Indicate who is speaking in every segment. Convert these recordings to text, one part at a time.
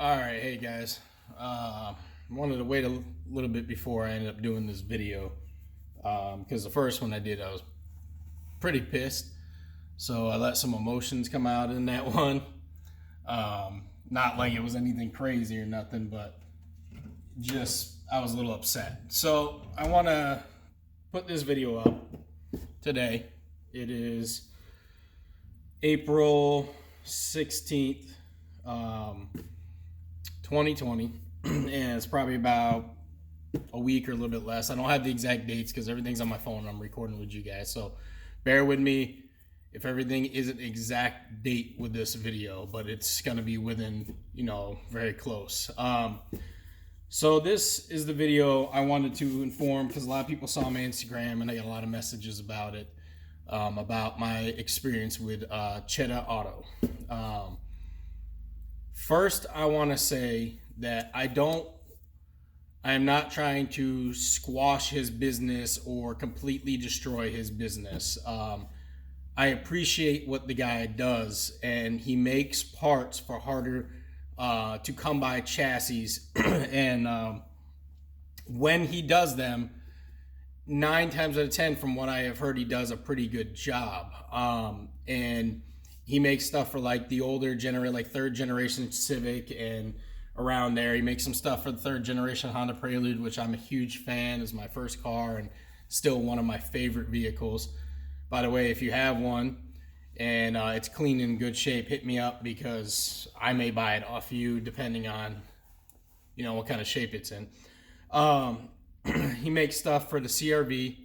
Speaker 1: All right, hey guys. Wanted to wait a little bit before I ended up doing this video because the first one I did, I was pretty pissed. So I let some emotions come out in that one. Not like it was anything crazy or nothing, but just I was a little upset. So I want to put this video up today. It is April 16th. 2020, and it's probably about a week or a little bit less. I don't have the exact dates because everything's on my phone and I'm recording with you guys, so bear with me if everything isn't exact date with this video, but it's going to be within, very close. So this is the video I wanted to inform because a lot of people saw my Instagram and I got a lot of messages about it, about my experience with cheddasauto. First, I want to say that I am not trying to squash his business or completely destroy his business. I appreciate what the guy does, and he makes parts for harder to come by chassis. And when he does them, 9 times out of 10, from what I have heard, he does a pretty good job. And he makes stuff for like the older generation, like third generation Civic and around there. He makes some stuff for the third generation Honda Prelude, which I'm a huge fan. It's my first car and still one of my favorite vehicles. By the way, if you have one and it's clean and in good shape, hit me up because I may buy it off you depending on, what kind of shape it's in. He makes stuff for the CRV,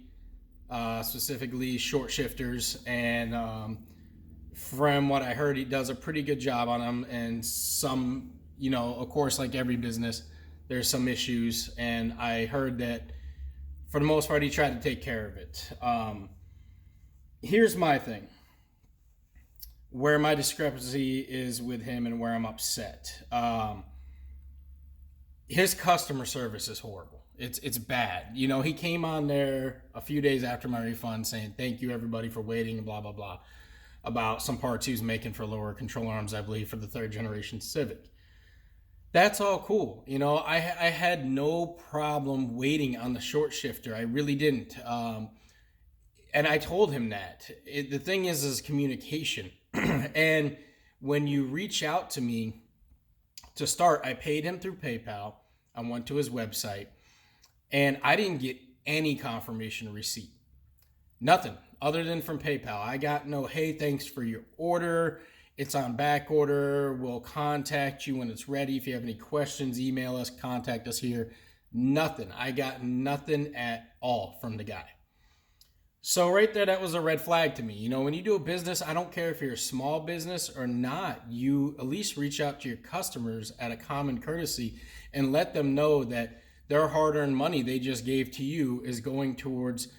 Speaker 1: specifically short shifters, and from what I heard, he does a pretty good job on them. And some, of course, like every business, there's some issues. And I heard that for the most part, he tried to take care of it. Here's my thing. Where my discrepancy is with him and where I'm upset. His customer service is horrible. It's bad. He came on there a few days after my refund saying, thank you everybody for waiting and blah, blah, blah, about some parts he was making for lower control arms, I believe, for the third generation Civic. That's all cool. I had no problem waiting on the short shifter. I really didn't. And I told him that. The thing is communication. And when you reach out to me to start, I paid him through PayPal. I went to his website and I didn't get any confirmation receipt. Nothing other than from PayPal. I got no, hey, thanks for your order. It's on back order. We'll contact you when it's ready. If you have any questions, email us, contact us here. Nothing. I got nothing at all from the guy. So right there, that was a red flag to me. When you do a business, I don't care if you're a small business or not, you at least reach out to your customers at a common courtesy and let them know that their hard-earned money they just gave to you is going towards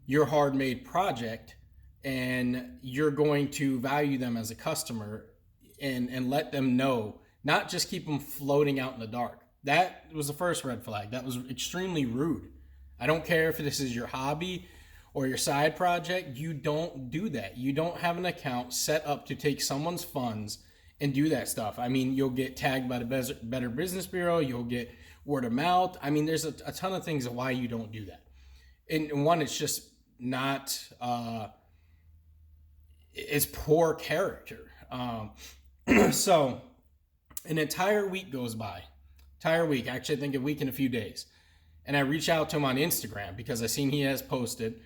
Speaker 1: your hard-made project, and you're going to value them as a customer and let them know, not just keep them floating out in the dark. That was the first red flag. That was extremely rude. I don't care if this is your hobby or your side project. You don't do that. You don't have an account set up to take someone's funds and do that stuff. I mean, you'll get tagged by the Better Business Bureau. You'll get word of mouth. I mean, there's a ton of things of why you don't do that. And one, it's just not, it's poor character. So an entire week goes by. Actually, I think a week and a few days. And I reach out to him on Instagram because I seen he has posted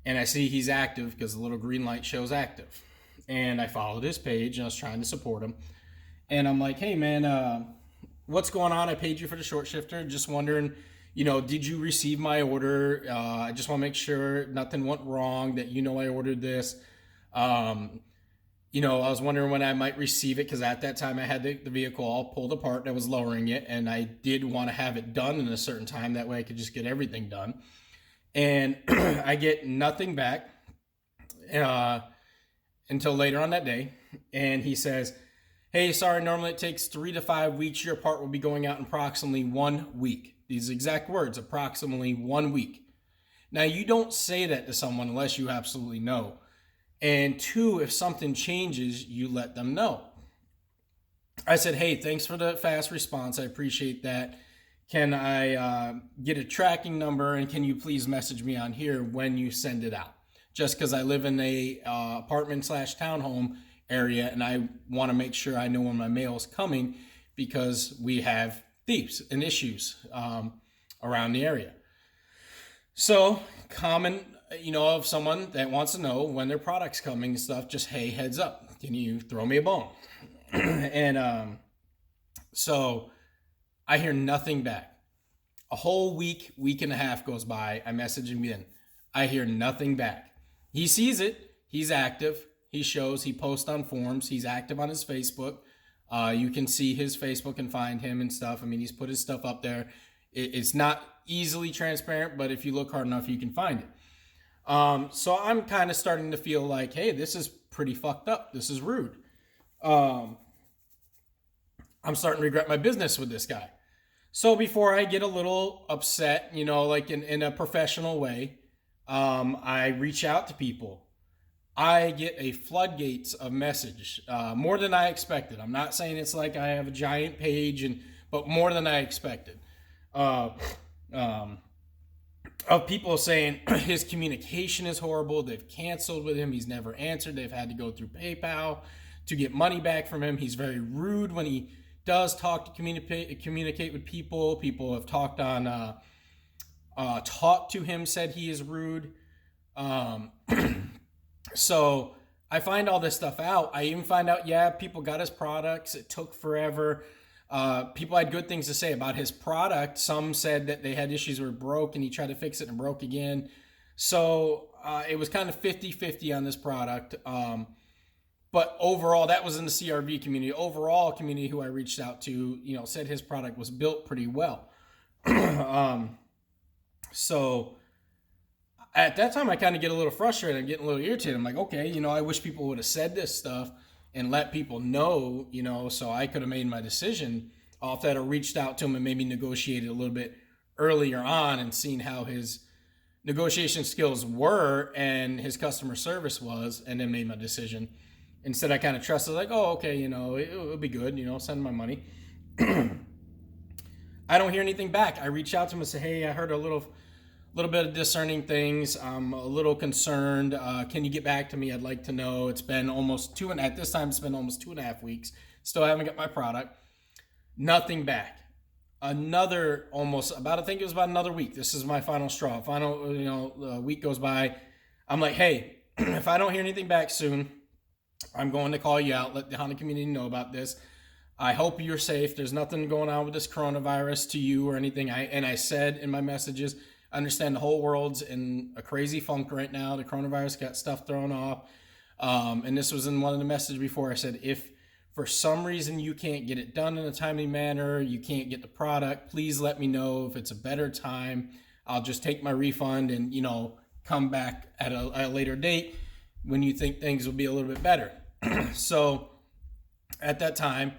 Speaker 1: and I see he's active because the little green light shows active. And I followed his page and I was trying to support him. And I'm like, hey man, what's going on? I paid you for the short shifter. Just wondering, did you receive my order? I just want to make sure nothing went wrong, that I ordered this. I was wondering when I might receive it because at that time I had the vehicle all pulled apart and I was lowering it, and I did want to have it done in a certain time. That way I could just get everything done. And I get nothing back until later on that day. And he says, hey, sorry, normally it takes 3 to 5 weeks. Your part will be going out in approximately 1 week. These exact words, approximately 1 week. Now, you don't say that to someone unless you absolutely know. And 2, if something changes, you let them know. I said, hey, thanks for the fast response. I appreciate that. Can I get a tracking number, and can you please message me on here when you send it out? Just because I live in a apartment slash townhome area, and I want to make sure I know when my mail is coming, because we have thieves and issues around the area. So common, of someone that wants to know when their product's coming and stuff. Just, hey, heads up, can you throw me a bone? And so I hear nothing back. A whole week and a half goes by. I message him again. I hear nothing back. He sees it. He's active. He shows. He posts on forums. He's active on his Facebook. You can see his Facebook and find him and stuff. I mean, he's put his stuff up there. It's not easily transparent, but if you look hard enough, you can find it. So I'm kind of starting to feel like, hey, this is pretty fucked up. This is rude. I'm starting to regret my business with this guy. So before I get a little upset, like in a professional way, I reach out to people. I get a floodgates of message, more than I expected. I'm not saying it's like I have a giant page, but more than I expected. Of people saying his communication is horrible. They've canceled with him. He's never answered. They've had to go through PayPal to get money back from him. He's very rude when he does talk to communicate with people. People have talked to him, said he is rude. So I find all this stuff out. I even find out, people got his products. It took forever. People had good things to say about his product. Some said that they had issues where it broke and he tried to fix it and broke again. So it was kind of 50-50 on this product. But overall, that was in the CRV community. Overall community who I reached out to, said his product was built pretty well. So at that time, I kind of get a little frustrated. I'm getting a little irritated. I'm like, okay, I wish people would have said this stuff and let people know, so I could have made my decision off that, or reached out to him and maybe negotiated a little bit earlier on and seen how his negotiation skills were and his customer service was, and then made my decision. Instead, I kind of trusted, like, oh, okay, it'll be good, send my money. I don't hear anything back. I reach out to him and say, hey, I heard a little bit of discerning things. I'm a little concerned. Can you get back to me? I'd like to know. It's been almost at this time, it's been almost 2.5 weeks. Still haven't got my product. Nothing back. I think it was about another week. This is my final straw. A week goes by. I'm like, hey, if I don't hear anything back soon, I'm going to call you out, let the Honda community know about this. I hope you're safe. There's nothing going on with this coronavirus to you or anything. I said in my messages, I understand the whole world's in a crazy funk right now. The coronavirus got stuff thrown off. And this was in one of the messages before. I said, if for some reason you can't get it done in a timely manner, you can't get the product, please let me know. If it's a better time, I'll just take my refund and, come back at a later date when you think things will be a little bit better. So at that time,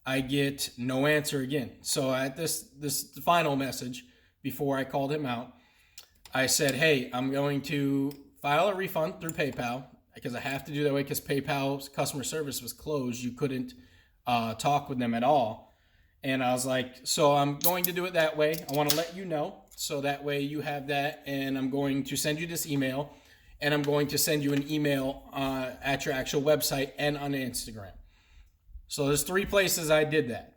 Speaker 1: I get no answer again. So at this final message, before I called him out, I said, hey, I'm going to file a refund through PayPal, because I have to do that way, because PayPal's customer service was closed. You couldn't talk with them at all. And I was like, so I'm going to do it that way. I want to let you know, so that way you have that. And I'm going to send you this email, and I'm going to send you an email at your actual website and on Instagram. So there's 3 places I did that.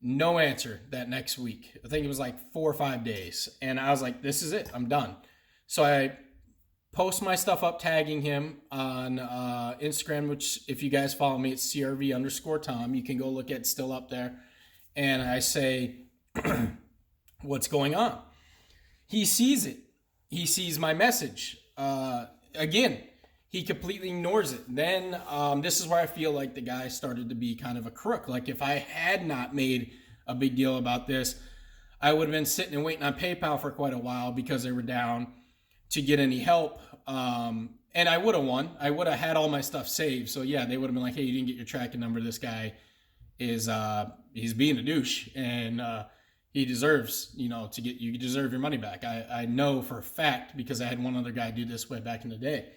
Speaker 1: No answer that next week. I think it was like 4 or 5 days. And I was like, this is it. I'm done. So I post my stuff up, tagging him on Instagram, which if you guys follow me, it's CRV_Tom. You can go look at it, still up there. And I say, what's going on? He sees it. He sees my message. Again, he completely ignores it. Then this is where I feel like the guy started to be kind of a crook. Like, if I had not made a big deal about this, I would have been sitting and waiting on PayPal for quite a while, because they were down to get any help. And I would have won. I would have had all my stuff saved. So yeah, they would have been like, hey, you didn't get your tracking number. This guy is he's being a douche, and he deserves, you deserve your money back. I know for a fact, because I had one other guy do this way back in the day.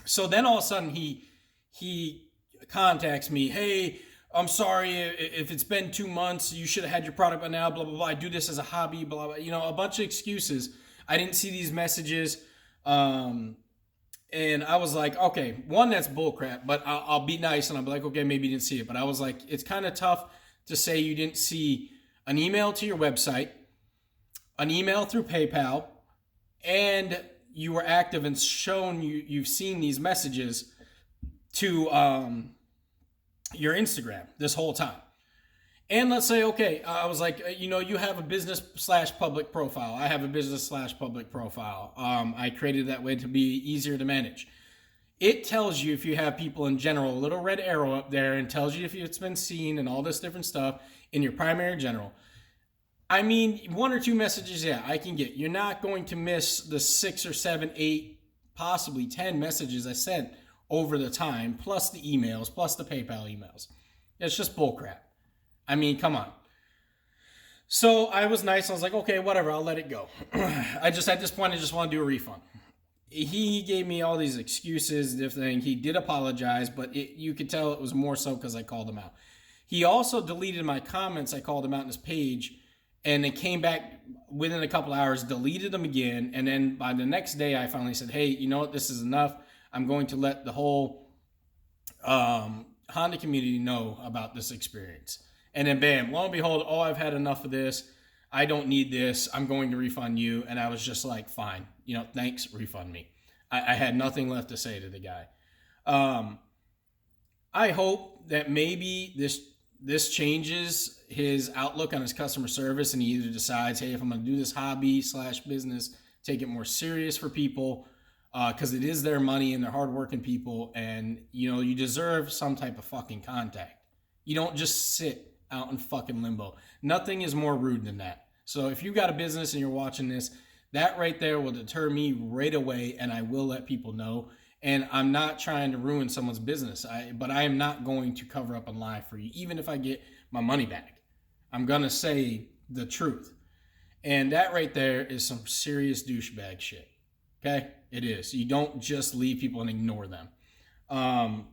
Speaker 1: So then all of a sudden he contacts me, hey, I'm sorry if it's been 2 months, you should have had your product by now, blah, blah, blah. I do this as a hobby, blah, blah, a bunch of excuses. I didn't see these messages. And I was like, okay, one, that's bullcrap, but I'll be nice and I'll be like, okay, maybe you didn't see it. But I was like, it's kind of tough to say you didn't see an email to your website, an email through PayPal, and you were active and shown you've seen these messages to your Instagram this whole time. And let's say, okay, I was like, you have a business/public profile. I have a business/public profile. I created that way to be easier to manage. It tells you if you have people in general, a little red arrow up there, and tells you if it's been seen and all this different stuff in your primary general. I mean, 1 or 2 messages, yeah, I can get. You're not going to miss the 6 or 7, 8, possibly 10 messages I sent over the time, plus the emails, plus the PayPal emails. It's just bullcrap. I mean, come on. So I was nice. I was like, okay, whatever. I'll let it go. At this point, I just want to do a refund. He gave me all these excuses, different. He did apologize, but you could tell it was more so because I called him out. He also deleted my comments. I called him out on his page, and it came back within a couple hours, deleted them again. And then by the next day, I finally said, hey, you know what? This is enough. I'm going to let the whole Honda community know about this experience. And then bam, lo and behold, I've had enough of this. I don't need this. I'm going to refund you. And I was just like, fine, thanks, refund me. I had nothing left to say to the guy. I hope that maybe this changes his outlook on his customer service, and he either decides, hey, if I'm going to do this hobby/business, take it more serious for people, because it is their money and they're hardworking people, and you deserve some type of fucking contact. You don't just sit out in fucking limbo. Nothing is more rude than that. So if you got a business and you're watching this, that right there will deter me right away, and I will let people know. And I'm not trying to ruin someone's business, but I am not going to cover up and lie for you, even if I get my money back. I'm going to say the truth. And that right there is some serious douchebag shit. Okay? It is. You don't just leave people and ignore them,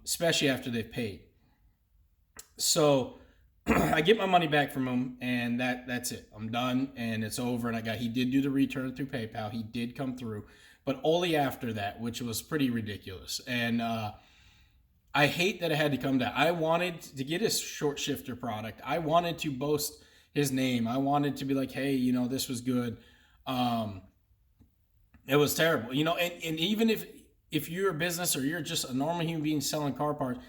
Speaker 1: especially after they've paid. So I get my money back from him, and that's it. I'm done, and it's over. And he did do the return through PayPal. He did come through, but only after that, which was pretty ridiculous. And I hate that it had to come down. I wanted to get his short shifter product. I wanted to boast his name. I wanted to be like, hey, this was good. It was terrible, and even if you're a business or you're just a normal human being selling car parts,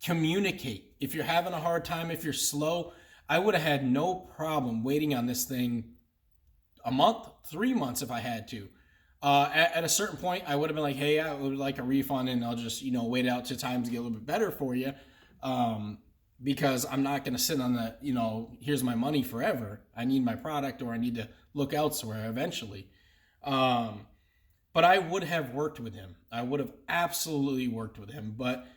Speaker 1: communicate. If you're having a hard time, if you're slow, I would have had no problem waiting on this thing a month, 3 months if I had to. At a certain point, I would have been like, hey, I would like a refund, and I'll just, wait out till times get a little bit better for you. Because I'm not going to sit on the, here's my money forever. I need my product, or I need to look elsewhere eventually. But I would have worked with him. I would have absolutely worked with him. But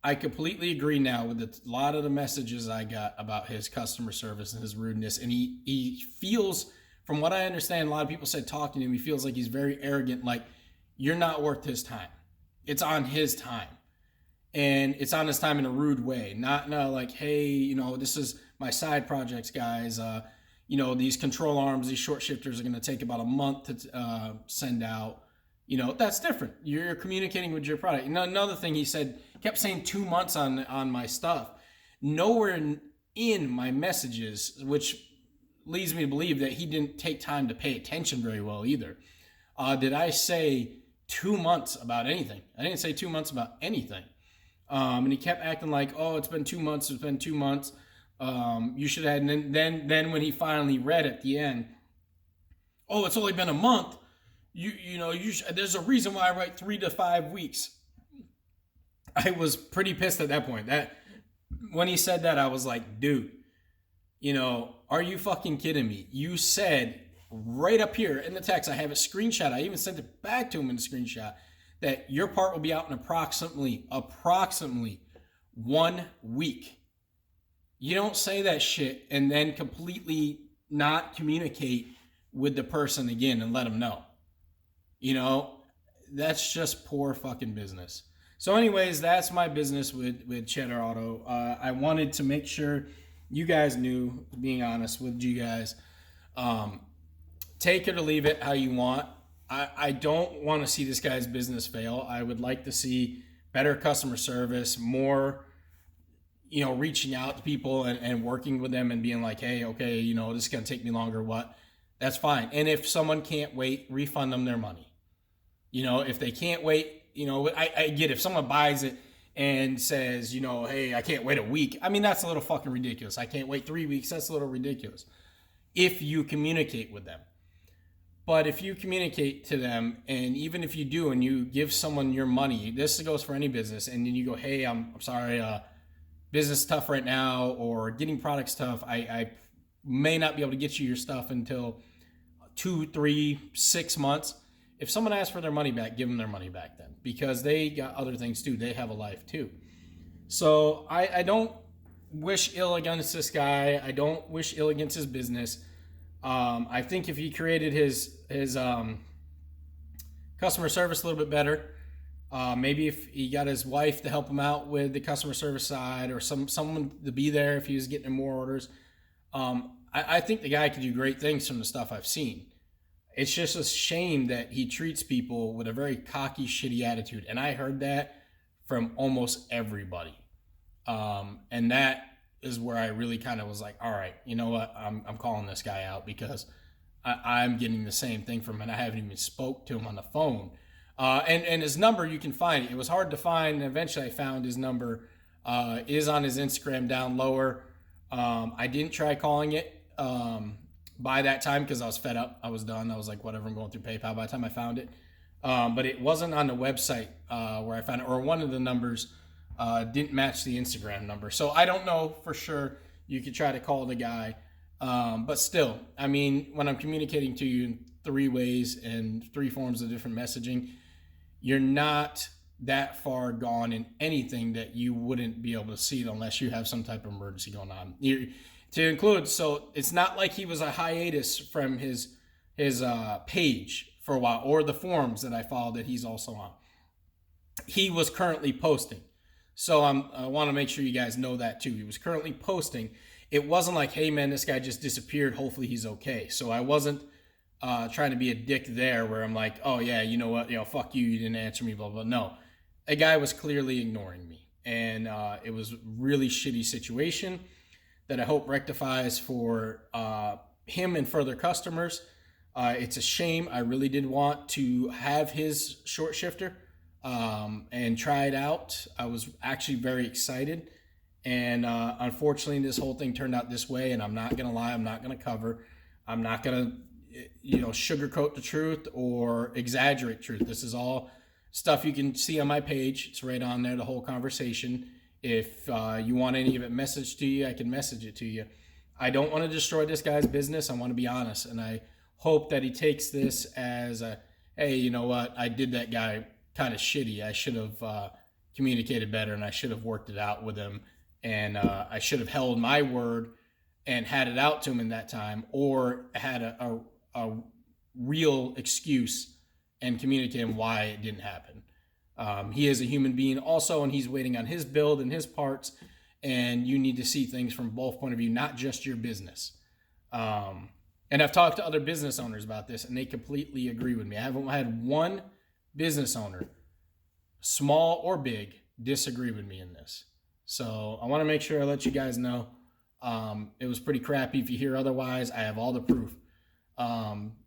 Speaker 1: I completely agree now with a lot of the messages I got about his customer service and his rudeness. And he feels, from what I understand, a lot of people said talking to him, he feels like he's very arrogant, like you're not worth his time. It's on his time. And it's on his time in a rude way. Not like, hey, this is my side projects, guys. These control arms, these short shifters are going to take about a month to send out. That's different. You're communicating with your product. Another thing he said, kept saying 2 months on my stuff. Nowhere in my messages, which leads me to believe that he didn't take time to pay attention very well either. Did I say 2 months about anything? I didn't say 2 months about anything. And he kept acting like, oh, it's been 2 months. It's been 2 months. You should have. And then when he finally read at the end, oh, it's only been a month. There's a reason why I write 3 to 5 weeks. I was pretty pissed at that point. That when he said that, I was like, dude, are you fucking kidding me? You said right up here in the text, I have a screenshot. I even sent it back to him in a screenshot, that your part will be out in approximately 1 week. You don't say that shit and then completely not communicate with the person again and let them know. That's just poor fucking business. So, anyways, that's my business with Cheddar Auto. I wanted to make sure you guys knew, being honest with you guys, um, take it or leave it how you want. I don't want to see this guy's business fail. I would like to see better customer service, more, reaching out to people and working with them and being like, hey, okay, this is going to take me longer. What? That's fine. And if someone can't wait, refund them their money. If they can't wait, I get if someone buys it and says, hey, I can't wait a week. I mean, that's a little fucking ridiculous. I can't wait 3 weeks. That's a little ridiculous if you communicate with them. But if you communicate to them, and even if you do and you give someone your money, this goes for any business, and then you go, hey, I'm sorry, business is tough right now, or getting products tough. I may not be able to get you your stuff until 2, 3, 6 months. If someone asks for their money back, give them their money back then, because they got other things too. They have a life too. So I don't wish ill against this guy. I don't wish ill against his business. I think if he created his customer service a little bit better, maybe if he got his wife to help him out with the customer service side, or someone to be there if he was getting more orders, I think the guy could do great things from the stuff I've seen. It's just a shame that he treats people with a very cocky, shitty attitude. And I heard that from almost everybody. And that is where I really kind of was like, all right, you know what? I'm calling this guy out, because I'm getting the same thing from him. And I haven't even spoke to him on the phone. And his number, you can find it. It was hard to find. And eventually I found his number, is on his Instagram down lower. I didn't try calling it by that time, because I was fed up. I was done. I was like, whatever, I'm going through PayPal by the time I found it. But it wasn't on the website where I found it, or one of the numbers didn't match the Instagram number. So I don't know for sure. You could try to call the guy. But still, I mean, when I'm communicating to you in 3 ways and 3 forms of different messaging, you're not that far gone in anything that you wouldn't be able to see it unless you have some type of emergency going on. To include, so it's not like he was a hiatus from his page for a while, or the forums that I followed that he's also on. He was currently posting. So I want to make sure you guys know that too. He was currently posting. It wasn't like, hey man, this guy just disappeared, hopefully he's okay. So I wasn't trying to be a dick there, where I'm like, oh yeah, you know what, fuck you, you didn't answer me, blah, blah. No, a guy was clearly ignoring me. And it was a really shitty situation that I hope rectifies for him and further customers. It's a shame. I really did want to have his short shifter and try it out. I was actually very excited. And unfortunately, this whole thing turned out this way. And I'm not going to lie. I'm not going to cover. I'm not going to, sugarcoat the truth or exaggerate truth. This is all stuff you can see on my page. It's right on there, the whole conversation. If you want any of it messaged to you, I can message it to you. I don't want to destroy this guy's business. I want to be honest. And I hope that he takes this as a, hey, you know what? I did that guy kind of shitty. I should have communicated better, and I should have worked it out with him. And I should have held my word and had it out to him in that time, or had a real excuse and communicate him why it didn't happen. He is a human being also, and he's waiting on his build and his parts, and you need to see things from both point of view, not just your business. And I've talked to other business owners about this, and they completely agree with me. I haven't had one business owner, small or big, disagree with me in this. So I want to make sure I let you guys know. It was pretty crappy. If you hear otherwise, I have all the proof.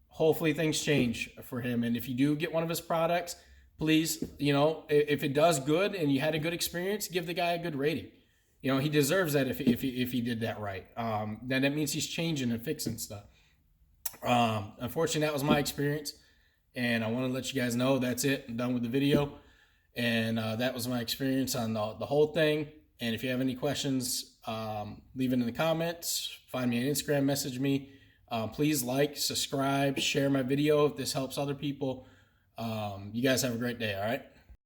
Speaker 1: Hopefully things change for him. And if you do get one of his products, please, if it does good and you had a good experience, give the guy a good rating. He deserves that if he did that right. Then that means he's changing and fixing stuff. Unfortunately, that was my experience. And I want to let you guys know that's it. I'm done with the video. And that was my experience on the whole thing. And if you have any questions, leave it in the comments. Find me on Instagram, message me. Please like, subscribe, share my video if this helps other people. You guys have a great day, all right?